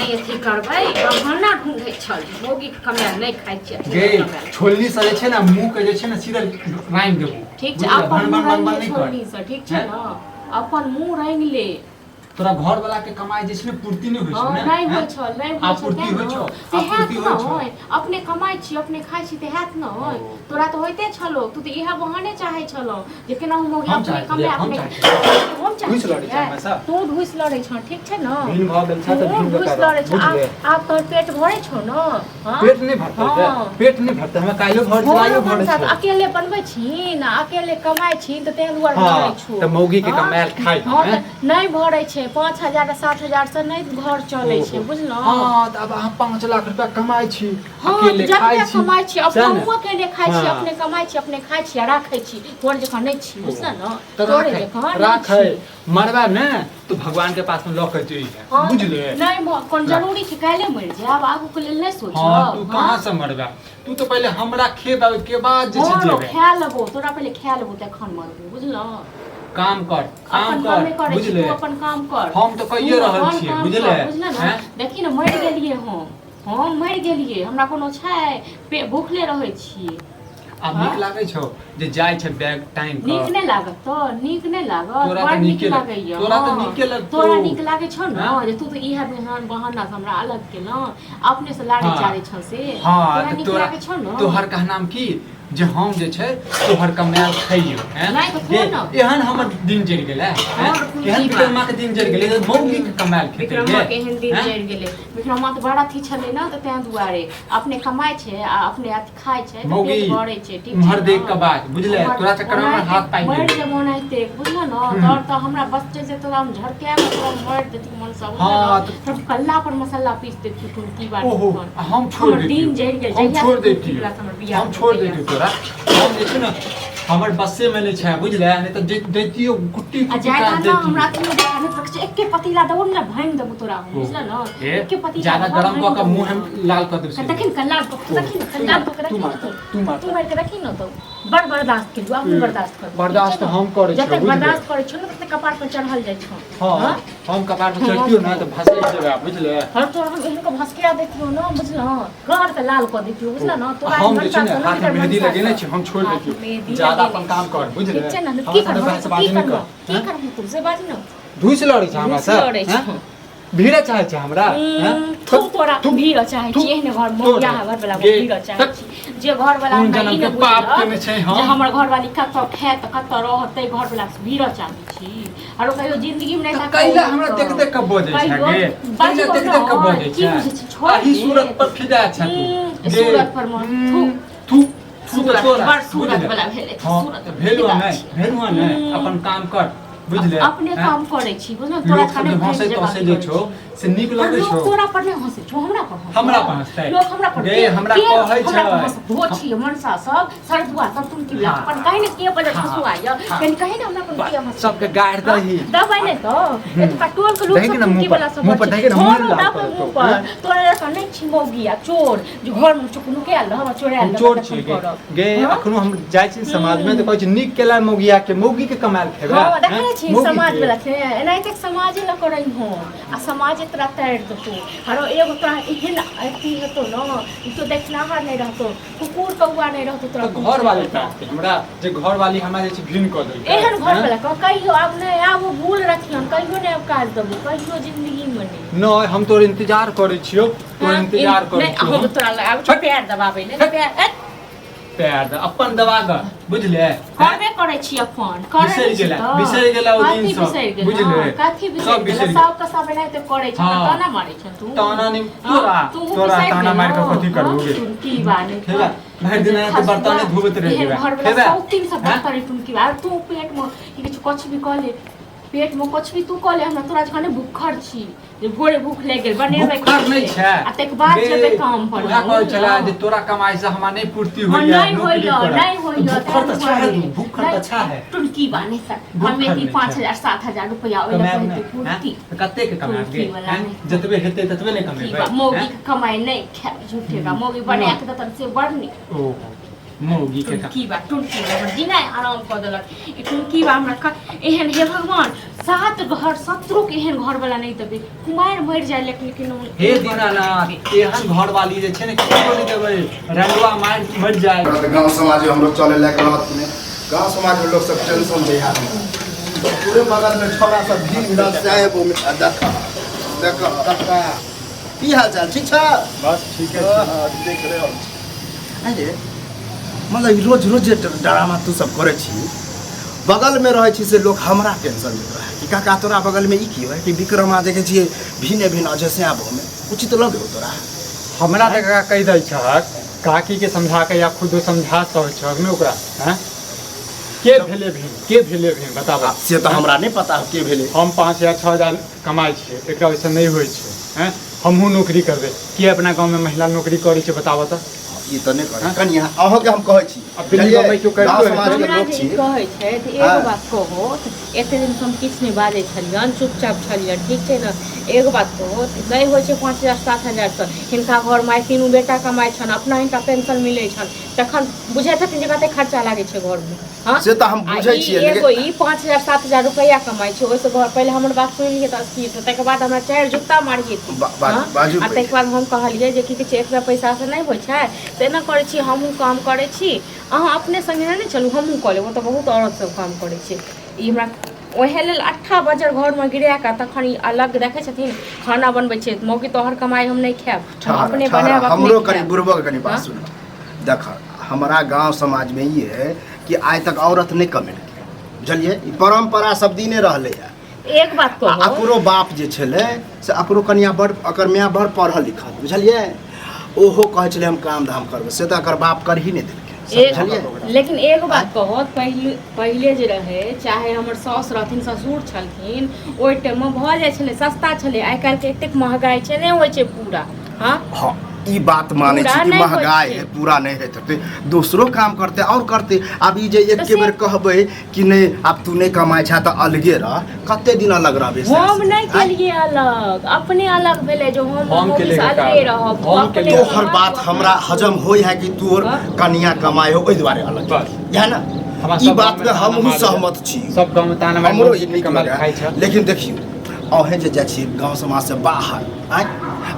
नहीं अथी करबै बहाना ढूंढै छल मौगी के कमाय नहीं खाइ छै गे छोलनी से जे छै ना मुंह के जे छै ना सीधा राइन देबो ठीक छै अपन मुंह छोलनी से ठीक छै ना अपन मुंह रंग ले तोरा घर वाला के कमाई जे छै पूर्ति नहीं होय छै नहीं होय छ नहीं होय छ पूर्ति होय छ पूर्ति होय छ अपने कमाई छी अपने खाइ छी ते हैत न होय तोरा तो होइते छलो तू तो इहा बहाने चाहे छलो जे केना हम मौगी अपने कमाई अपने हम घुस लड़े छ हमेशा तू घुस लड़े छ ठीक छै न दिन भ गेल छ त दिन घुस लड़े छ आप तोर पेट भरे छ न पेट नहीं भरते पेट नहीं भरते हम काइलो भर चलाइयो भरे छ अकेले बनबै छी न अकेले कमाई छी त ते दुआर भरे छ त मौगी के कमायल खाइ नहीं भरे छ 5000 7000 से नहीं घर चले छै बुझलो हां त अब हम 5 लाख रुपया कमाई छी अकेले खाइ छी कमाई छी अपने मुंह के ले खाइ छी अपने कमाई छी अपने खाइ छी राखै छी तोर जखन नहीं छी बुझला न तोरे जखन राखै मरबा न तो भगवान के पास में ल के जई बुझले नहीं कोन जरूरी छै काले मर जाब आगू के लेल नहीं सोच हां तू कहां से मरबा तू तो पहले हमरा खेबावे के बाद जे छै जेबे खा लेबो तोरा पहले खा लेबो तखन मरबो बुझलो काम कर बुझले तू अपन काम कर हम तो कहिए रहल छी बुझले हैं देखी न मर गेलिए हम मर गेलिए हमरा कोनो छै भूखले रहै छी अब नीक लागे छौ जे जाय छै बैग टाइम पर नीक नहीं लागत तो नीक नहीं लागत तोरा तो नीक लागे तोरा तो नीक लगतो तोरा नीक लागे छौ न जे तू तो इहा बेहान बहाना से हमरा अलग के न अपने से लागे चारे छ से हां नीक लागे छौ न तोहर कहनाम की जे हम जे छै तोहर कमायल खइयो हैं एहन हमर दिन जरि गेलै केहन विक्रमा के दिन जरि गेलै मौगी के कमायल खेतै विक्रमा के एहन दिन जरि गेलै विक्रमा त बड़ा थी छलै न त तें दुआरे अपने कमाय छै आ अपने खाय छै पेट भरै छै ठीक छै हर देख के बात बुझले तोरा चक्कर में हाथ पाइ मर जे मोन आइते बुझल न तोर त हमरा बस जे तोरा हम झड़के मतलब मर देती मन सब हां त कल्ला पर मसाला पीस देती तू की बात हम छोड़ देती दिन जरि गेल हम छोड़ देती हम छोड़ देती तोरा हम जे छै न हमर बस्से में नहीं छै बुझले नहीं त दैतियो कुट्टी जाय ना हमरा तू जाने तक से एके पतीला दबो न भांग देबो तोरा बुझला न एके पतीला ज्यादा गरम क के मुंह हम लाल क देब देखिन कल्ला क रखी तू मार के रखी न तो बड़ बर्दाश्त के दुआ हम बर्दाश्त कर बर्दाश्त हम करे छी जब बर्दाश्त करे छ न तब कपार पर चढ़ल जाय छ हां हम कपार पर चढ़तियो न त भसै जेबा बुझले हर तोरा हम इनको भसकिया देतियो न बुझला घर के लाल क देतियो बुझला न तोरा हम जे छै न हाथ में मेहंदी लगेने छी हम छोड़ देतियो ज्यादा अपन काम कर बुझले ठीक छै न की कर तू से बाजी न धुइस लड़ी छ हमरा से भीड़ चाहे छ हमरा तू तोरा भीड़ चाहे छी एहने घर मोगिया घर वाला भीड़ चाहे छी जे घर वाला हमरा ई न पाप केने छै हम जे हमर घर वाली कत खेत कत रहतै घर वाला भीड़ चाहे छी आरो कहियो जिंदगी में नहीं कैला हमरा देख देख के बजे छै गे कैला देख देख के बजे छै आही सूरत पर फिदा छ तू सूरत पर तू सूरत वाला भेले सूरत भेलु नहीं अपन काम कर बुझले अपने काम करे छी बुझल तोरा खाने हंसे तो हंसे जे छो से नीक लगे छो तोरा पर नहीं हंसे छो हमरा पर हंसतै लोग हमरा पर गे हमरा कहै छै भोची मनसा सब सरदुआ सब तुम की अपन कहीं ने के पर हंसुआ या कहीं कहीं ना हमरा पर के हंस सबके गाड़ दही दबाई ने तो एतका टोल के लोग सब की वाला सब मुंह पर देखे ना मुंह पर तोरा का नहीं छी मौगिया चोर जो घर में चुकनु के आल हम चोराल चोर छी गे अखनो हम जाय छी समाज में तो कहै छी नीक केला मौगिया के मौगी के कमाल खेबा हां देखै छी समाज वाला थे एनाइते समाज ल करई हो आ समाज तोरा तैर दतो आरो एगो तोरा एहन अथी हेतो न ई तो देखनाहार नहीं रहतो कुकुर कौआ नहीं रहतो तोरा घर वाले हमरा जे घर वाली हमरा जे घिन क दे एहन घर वाला कहियो अब नहीं आब भूल रखियन कहियो नहीं काज देबो कहियो जिंदगी में नहीं हम तोर इंतजार करे छियो तोर इंतजार करे छियो नहीं तोरा अब पैर दबाबे नहीं पैर अपन दबा ग बुझले करबे करे छी अपन बिसरि गेला ओ दिन सब बुझले काथी बिसरि सब का सब नहीं तो करे छ ताना मारे छ तू ताना नहीं तोरा ताना मार के कथि करबोगे की बाने खेला भर दिन तो बर्तन धोबत रह जेबा खेबा सब तीन सब बात करे तुम की बार तू पेट में कुछ भी कह ले पेट में कुछ भी तू कह ले हमरा तोरा जखने भूखर छी जे भोरे भूख लाग गेल बनेबै भूखर नहीं छै आ तक बाद जेबै काम पर उहा कहै छला जे तोरा कमाई से हमरा नहीं पूर्ति होइया नहीं होइया भूखर त छै भूखर त छै तुम की बाने सर हमें की 5000 7000 रुपया ओइ लगै पूर्ति कते के कमाबे जतबे हेतै ततबे नहीं कमेबै मौगी के कमाई नहीं खाए झूठे का मौगी बने के त से बढ़नी ओ मौगी के की बा टुनकी बा दिना आराम क देलक ई टुनकी बा हमरा एहन हे भगवान सात घर शत्रु के एहन घर वाला नहीं देबे कुमार मर जाए लेकिन हे दीनानाथ एहन घर वाली जे छै ने किनको नहीं देबै रंगवा मार मर जाए। गांव समाज में हम लोग चले लायक रहत ने गांव समाज में लोग सब टेंशन दे यार पूरे बगल में छोरा सब भीड़ भिड़ा साहेब में देखा की हाल चाल ठीक छ बस ठीक है देख रहे हो अरे मतलब रोज रोज ड्रामा तू सब करे छी बगल में रहे छी से लोग हमरा टेंशन में रहे कि काका तोरा बगल में ई की है कि विक्रमा देखे छी भिन्न भिन्न जैसे आबो में उचित लगे हो तोरा हमरा त काका कहि दै छहक काकी के समझा के या खुद समझा सकै छहक ने ओकरा हैं के भेले भिन बताबा से तो हमरा नहीं पता के भेले हम 5000 6000 कमाई छियै एकरा वैसे नहीं होय छै हैं हमहू नौकरी करबे के अपना गांव में महिला नौकरी करै छै बताबो त ई तो नहीं करे कनिया अहो के हम कहै छी अब दिल्ली में क्यों कर समाज के हमरा लोग जे छी कहै छै त एगो बात कहो एते दिन हम किछ नहीं बाजै छलियन चुपचाप छलियन ठीक छै न एगो बात कहो नहीं होय छै 5000 7000 त हिनका घर में तीनू बेटा कमाई छन अपना हिनका पेंशन मिलै छन तखन बुझै छथिन जे कते खर्चा लागै छै घर में हां से तो हम बुझै छियै एगो ई 5000 7000 रुपया कमाई छै ओइ से घर पहले हमर बात सुनि लिए त अस्थिर से तके बाद हमरा चार जुत्ता मारिए थी बाजू आ तके बाद हम कहलिए जे कि छै एकरा पैसा से नहीं होय छै त एना करै छी हमहू काम करै छी अहाँ अपने संगे नहीं चलू हमहू कऽ लेब तऽ बहुत औरत सब काम करै छै ई हमरा ओहे लेल 8 बजे घर में गिरा के तखन ई अलग देखै छथिन खाना बनबै छै मौकी तोहर कमाई हम नहीं खाएब हम अपने बनाएब हमरो कनी बुरबक कनी बात सुन देख हमारा गांव समाज में ये है कि आज तक औरत नहीं कमेलकै बुझलिए ई परंपरा सब दिने रहले है एक बात कहो अकरो बाप जे छले से अकरो कनिया बड़ अकर माय बड़ पढ़ल लिखल बुझलिए ओहो कहै छले हम काम धाम करबै से तऽ अकर बाप कर ही नहीं देलकै लेकिन एगो बात कहो पहले जे रहे चाहे हमर सास रहथिन ससुर छलखिन ओइ टाइम में भ जाय छले सस्ता छले आइ काल्हि के एतेक महंगाई छै नहीं होय छै पूरा हां ई बात माने छी कि महंगाई है पूरा नहीं है तो दूसरो काम करते और करते अब ई जे एक के बेर कहबै कि नहीं अब तू नहीं कमाई छ त अलगे रह कते दिन अलग रहबे हम नहीं केलिए अलग अपने अलग भेले जो हम अलगे रहब तो हर बात हमरा हजम होय है कि तोर कनिया कमाई हो ओइ दुआरे अलग है ना ई बात में हम सहमत छी सब गांव में ताना हमरो ई नहीं कमाई खाइ छ लेकिन देखियो अहे जे जाइ छी गांव समाज से बाहर आइ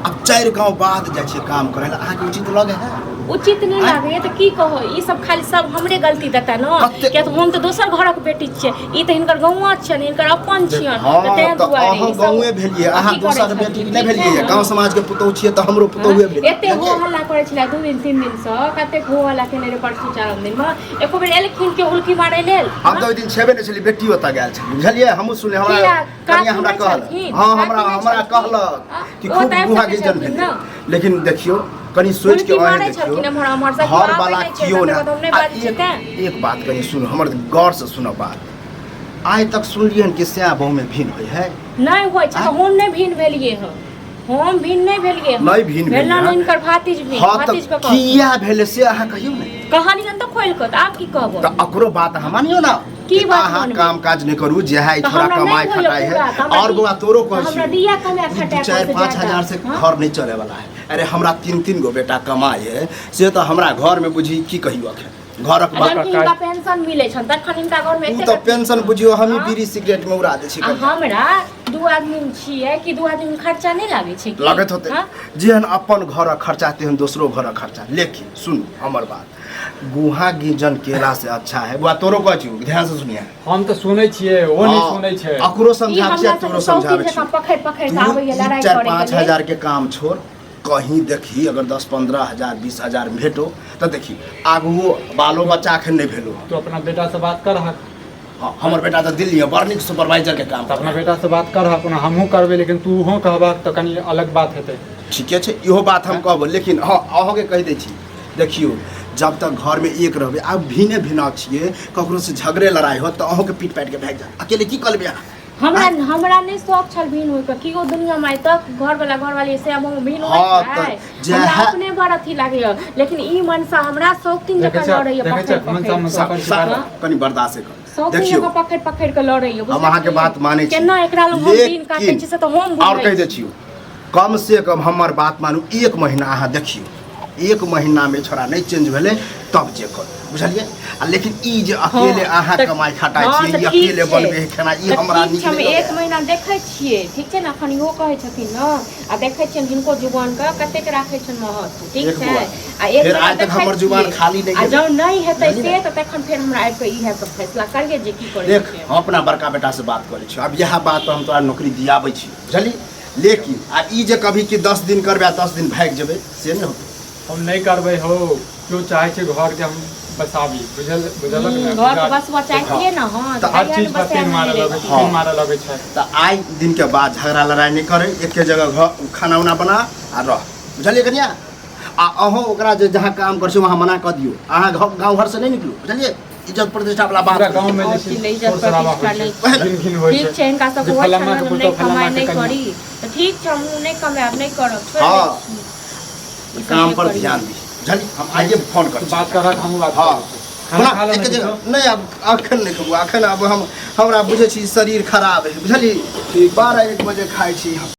अब 4 गांव बाद जाइ छी काम करे ला अहाँ के उचित लगे है उचित नहीं लागे त की कहो ई सब खाली सब हमरे गलती देता न किया तो हम तो दोसर घरक बेटी छियै ई त हिनकर गौवा छियन हिनकर अपन छियन त तै दुआरे अहाँ गांवे भेलिए अहाँ दोसर बेटी नहीं भेलिए गांव समाज के पुतौ छियै त हमरो पुतौए भेलिए एते हो हल्ला करे छला 2 दिन 3 दिन से कते हो हल्ला केने रे परसू 4 दिन में एको बेर एलखिन के उल्की मारे लेल हम तो दिन छेबे नहीं छली बेटी ओता गेल छली बुझलिए हमहु सुने हमरा कनिया हमरा कहल हां हमरा कहलक कि खूब गुहा के जन्म भेल लेकिन देखियो कनी सोच के आने देखियो हर वाला कियो ना एक बात कनी सुन हमर गौर से सुनो बात आज तक सुनलियन कि स्या बहु में भिन्न होय है नहीं होय छै हम नहीं भिन्न भेलिए हम भिन्न नहीं भेलिए नहीं भिन्न भेला नहीं इनकर भातिज भी भातिज के किया भेले से अहाँ कहियो नहीं कहानी जन त खोल के आप की कहबो त अकरो बात हम मानियो ना की बात अहाँ काम काज नहीं करू जे है थोड़ा कमाई खटाई है और बुआ तोरो कहै छी हमरा दिया कमाई खटाई 4-5 हजार से घर नहीं चले वाला है अरे हमरा 3-3 गो बेटा कमाई है से तो हमरा घर में बुझी की कहियो घरक बात पेंशन मिले छन तखन इनका घर में तो पेंशन बुझियो हम ही बीड़ी सिगरेट में उड़ा दे छी हमरा 2 आदमी छियै कि 2 आदमी खर्चा नहीं लागे छै कि लागत होते जेहन अपन घर खर्चा तेहन दोसरो घर खर्चा लेकिन सुन हमर बात गुहा गिजन केला से अच्छा है बुआ तोरो कहै छी ध्यान से सुनिए हम तो सुनै छियै ओ नहीं सुनै छै अकरो समझाबै छै तोरो समझाबै छै पकड़ के आबै लड़ाई करे 4-5 हजार के काम छोड़ कहीं देखी अगर 10-15 हजार 20 हजार भेटो तो देखी आगू बालो बच्चा अखन नहीं भेलो तो अपना बेटा से बात कर हमर बेटा तो दिल्ली में बर्निंग सुपरवाइजर के काम अपना बेटा से बात कर हमहू करबे लेकिन तू हो कहबा तो कनी अलग बात हेतै ठीके छै इहो बात हम कहब लेकिन हां अहो के कह दै छी देखियो जब तक घर में एक रहबे अब भिने भिना छिए ककरो से झगड़े लड़ाई हो तो अहो के पीट पाट के भाग जा अकेले की करबे हमरा नहीं शौक छल भिन होय कि ओ दुनिया में तक घर वाली से हम भिन होय छै हमरा अपने बड़ अथी लागे लेकिन ई मनसा हमरा शौक तीन जगह लड़ै कनी बर्दाश्त कर देखियो पकड़ के लड़ै हम अहाँ के बात माने छी केना एकरा लोग हम दिन काटै छी से तो हम और कह दे छियो कम से कम हमर बात मानू 1 महीना अहाँ देखियो 1 महीना में छोरा नहीं चेंज भेले तब जे कर बुझलिए लेकिन ई जे अकेले अहाँ कमाई खटाई छियै ई अकेले बनबे खाना ई हमरा नीक हम एक महीना देखै छियै ठीक छै ने अखन इहो कहै छथिन न आ देखै छियन जिनको जुबान का कतेक राखै छन महत्व ठीक छै आ एक फिर आज तक हमर जुबान खाली नहीं आ जब नहीं हेतै से त तखन फेर हमरा आबि के इहे सब फैसला करिए जे की करै देख हम अपना बड़का बेटा से बात करै छी अब यह बात पर हम तोरा नौकरी दियाबै छी बुझली लेकिन आ ई जे कभी कि 10 दिन करबे 10 दिन भाग जेबै से नहीं होतै हम नहीं करबै हो जो चाहे छै घर के हम बसाबी बुझलक ने घर के बसवा चाहिए ना हां त हर चीज पर तीन मारे लगे छै त आइ दिन के बाद झगड़ा लड़ाई नहीं करे एके जगह घर खाना उना बना आ रह बुझलिए कनिया आ अहो ओकरा जे जहां काम कर छी वहां मना क दियो अहाँ गांव घर से नहीं निकलू बुझलिए इज्जत प्रतिष्ठा वाला बात गांव में जैसे इज्जत प्रतिष्ठा नहीं होय छै ठीक छै इनका सब होय छै हम नहीं कमाई नहीं करी त ठीक छै हम नहीं कमाई नहीं करब हां काम पर ध्यान दी बुझलिए हम आइए फोन कर बात करक हम बात हां खाना खा नहीं अब अखन नहीं खबू अखन अब हमरा बुझे छी शरीर खराब है बुझलिए 12-1 बजे खाई छी